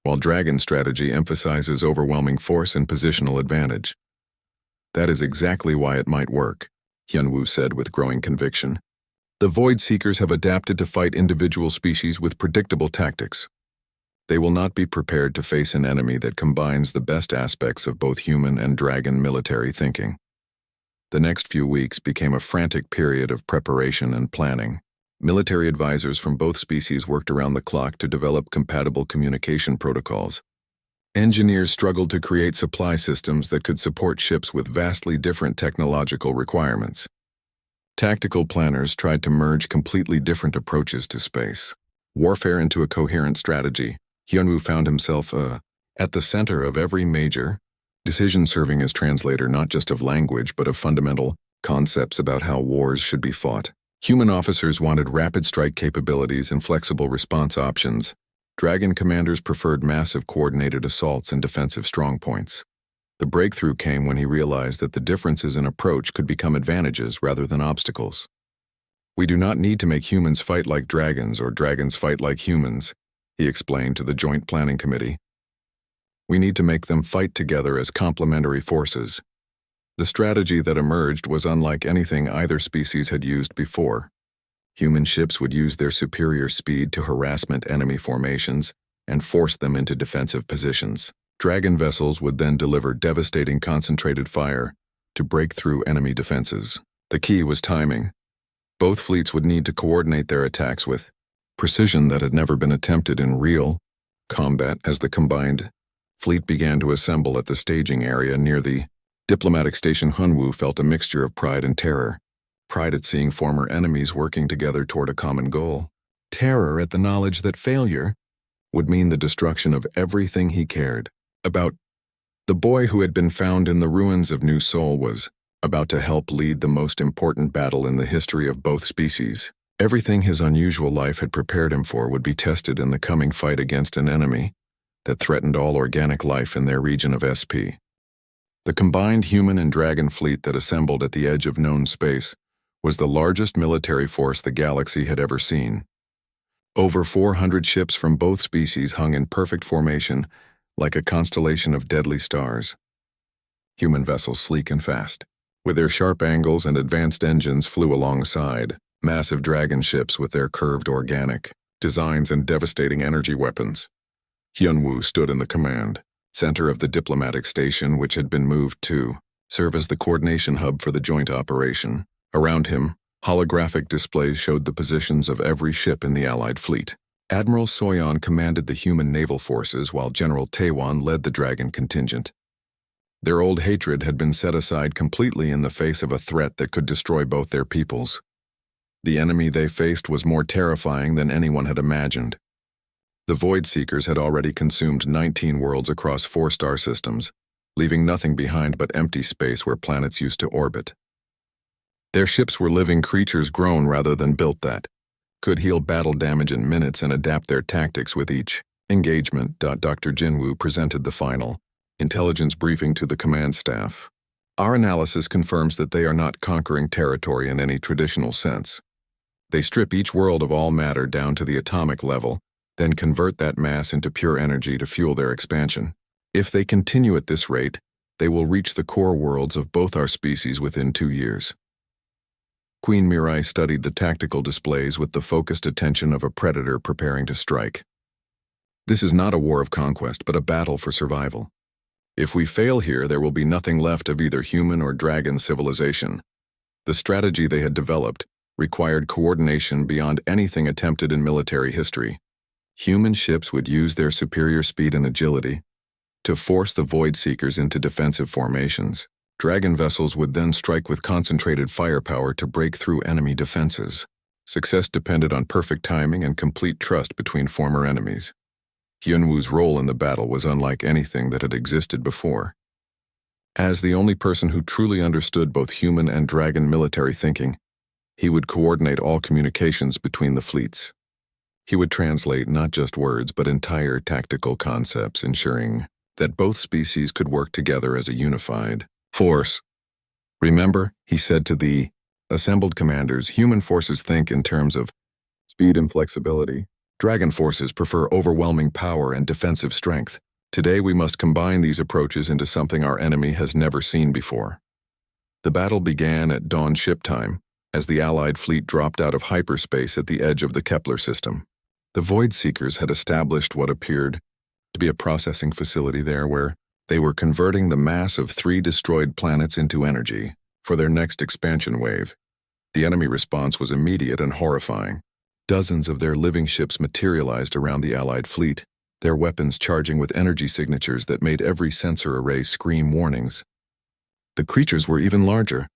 while dragon strategy emphasizes overwhelming force and positional advantage. That is exactly why it might work," Hyunwoo said with growing conviction. "The Void Seekers have adapted to fight individual species with predictable tactics. They will not be prepared to face an enemy that combines the best aspects of both human and dragon military thinking." The next few weeks became a frantic period of preparation and planning. Military advisors from both species worked around the clock to develop compatible communication protocols. Engineers struggled to create supply systems that could support ships with vastly different technological requirements. Tactical planners tried to merge completely different approaches to space warfare into a coherent strategy. Hyunwoo found himself at the center of every major decision, serving as translator not just of language but of fundamental concepts about how wars should be fought. Human officers wanted rapid strike capabilities and flexible response options. Dragon commanders preferred massive coordinated assaults and defensive strongpoints. The breakthrough came when he realized that the differences in approach could become advantages rather than obstacles. "We do not need to make humans fight like dragons or dragons fight like humans," he explained to the Joint Planning Committee. "We need to make them fight together as complementary forces." The strategy that emerged was unlike anything either species had used before. Human ships would use their superior speed to harassment enemy formations and force them into defensive positions. Dragon vessels would then deliver devastating concentrated fire to break through enemy defenses. The key was timing. Both fleets would need to coordinate their attacks with precision that had never been attempted in real combat. As the combined fleet began to assemble at the staging area near the diplomatic station, Hyunwoo felt a mixture of pride and terror. Pride at seeing former enemies working together toward a common goal. Terror at the knowledge that failure would mean the destruction of everything he cared about. The boy who had been found in the ruins of New Seoul was about to help lead the most important battle in the history of both species. Everything his unusual life had prepared him for would be tested in the coming fight against an enemy that threatened all organic life in their region of SP. The combined human and dragon fleet that assembled at the edge of known space was the largest military force the galaxy had ever seen. Over 400 ships from both species hung in perfect formation like a constellation of deadly stars. Human vessels sleek and fast, With their sharp angles and advanced engines flew alongside, massive dragon ships with their curved organic designs and devastating energy weapons. Hyunwoo stood in the command center of the diplomatic station, which had been moved to serve as the coordination hub for the joint operation. Around him, holographic displays showed the positions of every ship in the Allied fleet. Admiral Soyeon commanded the human naval forces while General Taewon led the dragon contingent. Their old hatred had been set aside completely in the face of a threat that could destroy both their peoples. The enemy they faced was more terrifying than anyone had imagined. The Void Seekers had already consumed 19 worlds across 4 star systems, leaving nothing behind but empty space where planets used to orbit. Their ships were living creatures grown rather than built that could heal battle damage in minutes and adapt their tactics with each engagement. Dr. Jinwoo presented the final intelligence briefing to the command staff. Our analysis confirms that they are not conquering territory in any traditional sense. They strip each world of all matter down to the atomic level, then convert that mass into pure energy to fuel their expansion. If they continue at this rate, they will reach the core worlds of both our species within 2 years. Queen Mirai studied the tactical displays with the focused attention of a predator preparing to strike. This is not a war of conquest, but a battle for survival. If we fail here, there will be nothing left of either human or dragon civilization. The strategy they had developed required coordination beyond anything attempted in military history. Human ships would use their superior speed and agility to force the Void Seekers into defensive formations. Dragon vessels would then strike with concentrated firepower to break through enemy defenses. Success depended on perfect timing and complete trust between former enemies. Hyunwoo's role in the battle was unlike anything that had existed before. As the only person who truly understood both human and dragon military thinking, he would coordinate all communications between the fleets. He would translate not just words but entire tactical concepts, ensuring that both species could work together as a unified force. Remember, he said to the assembled commanders, human forces think in terms of speed and flexibility. Dragon forces prefer overwhelming power and defensive strength. Today we must combine these approaches into something our enemy has never seen before. The battle began at dawn ship time, as the Allied fleet dropped out of hyperspace at the edge of the Kepler system. The Void Seekers had established what appeared to be a processing facility there where they were converting the mass of 3 destroyed planets into energy for their next expansion wave. The enemy response was immediate and horrifying. Dozens of their living ships materialized around the Allied fleet, their weapons charging with energy signatures that made every sensor array scream warnings. The creatures were even larger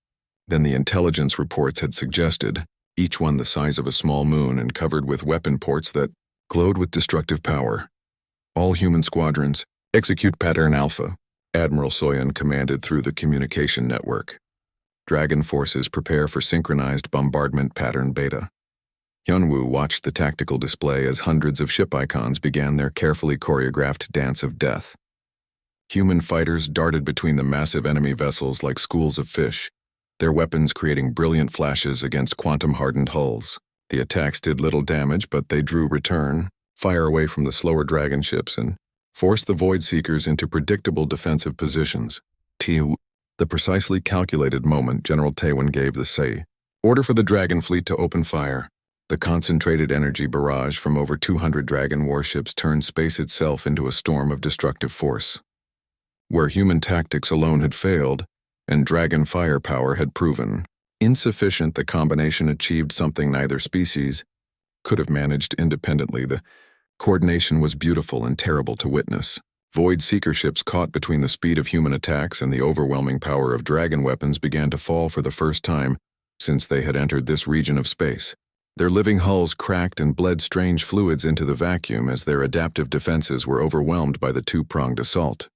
than the intelligence reports had suggested, each one the size of a small moon and covered with weapon ports that glowed with destructive power. All human squadrons, execute Pattern Alpha, Admiral Soyeon commanded through the communication network. Dragon forces prepare for synchronized bombardment Pattern Beta. Hyunwoo watched the tactical display as hundreds of ship icons began their carefully choreographed dance of death. Human fighters darted between the massive enemy vessels like schools of fish, their weapons creating brilliant flashes against quantum-hardened hulls. The attacks did little damage, but they drew return, fire away from the slower dragon ships, and forced the Void Seekers into predictable defensive positions. The precisely calculated moment General Taewon gave the say, order for the dragon fleet to open fire. The concentrated energy barrage from over 200 dragon warships turned space itself into a storm of destructive force. Where human tactics alone had failed, and dragon firepower had proven insufficient, the combination achieved something neither species could have managed independently. The coordination was beautiful and terrible to witness. Void Seeker ships caught between the speed of human attacks and the overwhelming power of dragon weapons began to fall for the first time since they had entered this region of space. Their living hulls cracked and bled strange fluids into the vacuum as their adaptive defenses were overwhelmed by the 2-pronged assault.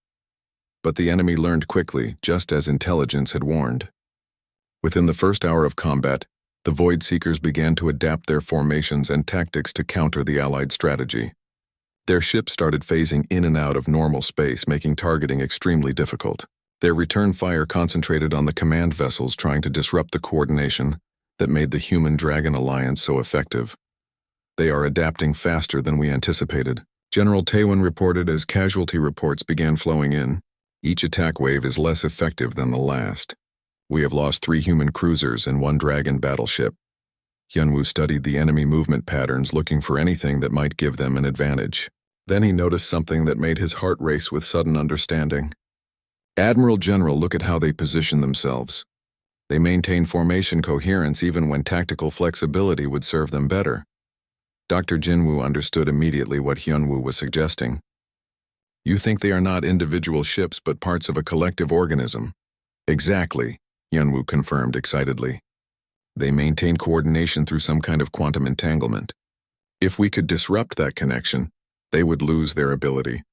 But the enemy learned quickly, just as intelligence had warned. Within the first hour of combat, the Void Seekers began to adapt their formations and tactics to counter the Allied strategy. Their ships started phasing in and out of normal space, making targeting extremely difficult. Their return fire concentrated on the command vessels, trying to disrupt the coordination that made the Human-Dragon alliance so effective. They are adapting faster than we anticipated, General Taewon reported as casualty reports began flowing in. Each attack wave is less effective than the last. We have lost 3 human cruisers and 1 dragon battleship. Hyunwoo studied the enemy movement patterns, looking for anything that might give them an advantage. Then he noticed something that made his heart race with sudden understanding. Admiral General, look at how they position themselves. They maintain formation coherence even when tactical flexibility would serve them better. Dr. Jinwoo understood immediately what Hyunwoo was suggesting. You think they are not individual ships but parts of a collective organism? Exactly, Hyunwoo confirmed excitedly. They maintain coordination through some kind of quantum entanglement. If we could disrupt that connection, they would lose their ability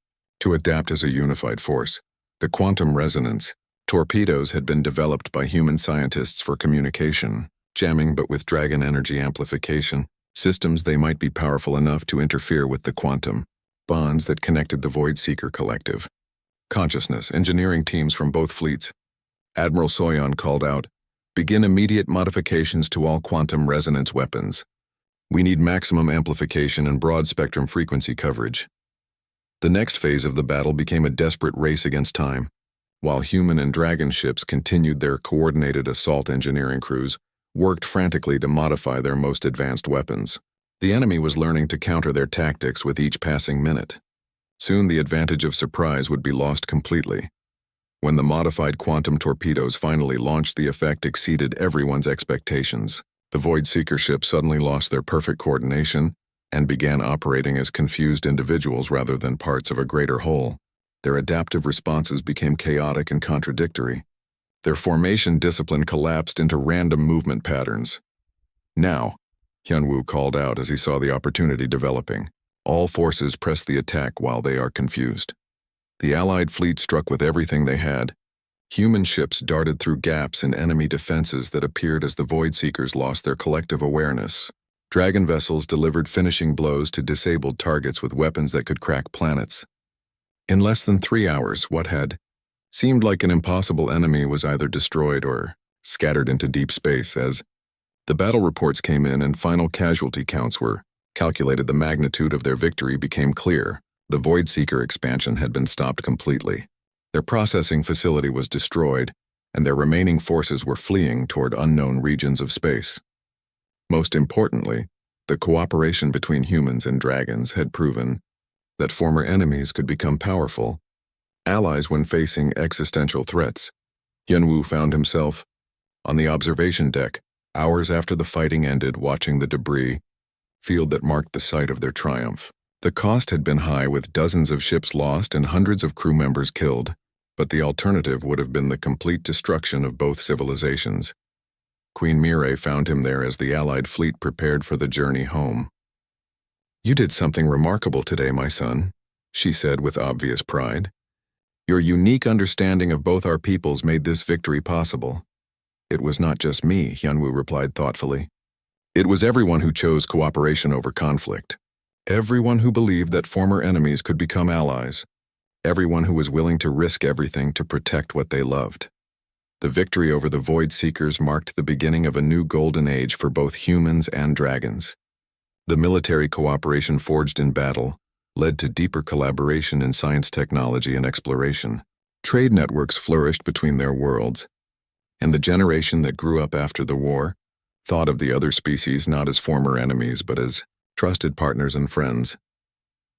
to adapt as a unified force. The quantum resonance torpedoes had been developed by human scientists for communication, jamming, but with dragon energy amplification systems. They might be powerful enough to interfere with the quantum bonds that connected the Void Seeker collective consciousness. Engineering teams from both fleets, Admiral Soyeon called out, begin immediate modifications to all quantum resonance weapons. We need maximum amplification and broad-spectrum frequency coverage. The next phase of the battle became a desperate race against time. While human and dragon ships continued their coordinated assault, engineering crews worked frantically to modify their most advanced weapons. The enemy was learning to counter their tactics with each passing minute. Soon the advantage of surprise would be lost completely. When the modified quantum torpedoes finally launched, the effect exceeded everyone's expectations. The Void Seeker ships suddenly lost their perfect coordination and began operating as confused individuals rather than parts of a greater whole. Their adaptive responses became chaotic and contradictory. Their formation discipline collapsed into random movement patterns. Now, Hyunwoo called out as he saw the opportunity developing. All forces press the attack while they are confused. The Allied fleet struck with everything they had. Human ships darted through gaps in enemy defenses that appeared as the Void Seekers lost their collective awareness. Dragon vessels delivered finishing blows to disabled targets with weapons that could crack planets. In less than 3 hours, what had seemed like an impossible enemy was either destroyed or scattered into deep space. As the battle reports came in and final casualty counts were calculated, the magnitude of their victory became clear. The Void Seeker expansion had been stopped completely. Their processing facility was destroyed, and their remaining forces were fleeing toward unknown regions of space. Most importantly, the cooperation between humans and dragons had proven that former enemies could become powerful allies when facing existential threats. Hyunwoo found himself on the observation deck, hours after the fighting ended, watching the debris field that marked the site of their triumph. The cost had been high, with dozens of ships lost and hundreds of crew members killed, but the alternative would have been the complete destruction of both civilizations. Queen Mirai found him there as the Allied fleet prepared for the journey home. You did something remarkable today, my son, she said with obvious pride. Your unique understanding of both our peoples made this victory possible. It was not just me, Hyunwoo replied thoughtfully. It was everyone who chose cooperation over conflict. Everyone who believed that former enemies could become allies. Everyone who was willing to risk everything to protect what they loved. The victory over the Void Seekers marked the beginning of a new golden age for both humans and dragons. The military cooperation forged in battle led to deeper collaboration in science, technology, and exploration. Trade networks flourished between their worlds, and the generation that grew up after the war thought of the other species not as former enemies but as trusted partners and friends.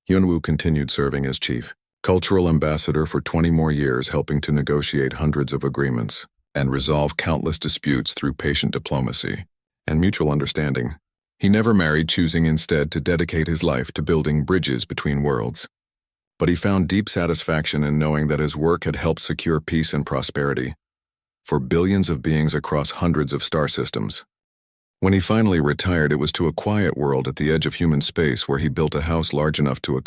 Hyunwoo continued serving as chief cultural ambassador for 20 more years, helping to negotiate hundreds of agreements and resolve countless disputes through patient diplomacy and mutual understanding. He never married, choosing instead to dedicate his life to building bridges between worlds. But he found deep satisfaction in knowing that his work had helped secure peace and prosperity for billions of beings across hundreds of star systems. When he finally retired, it was to a quiet world at the edge of human space where he built a house large enough to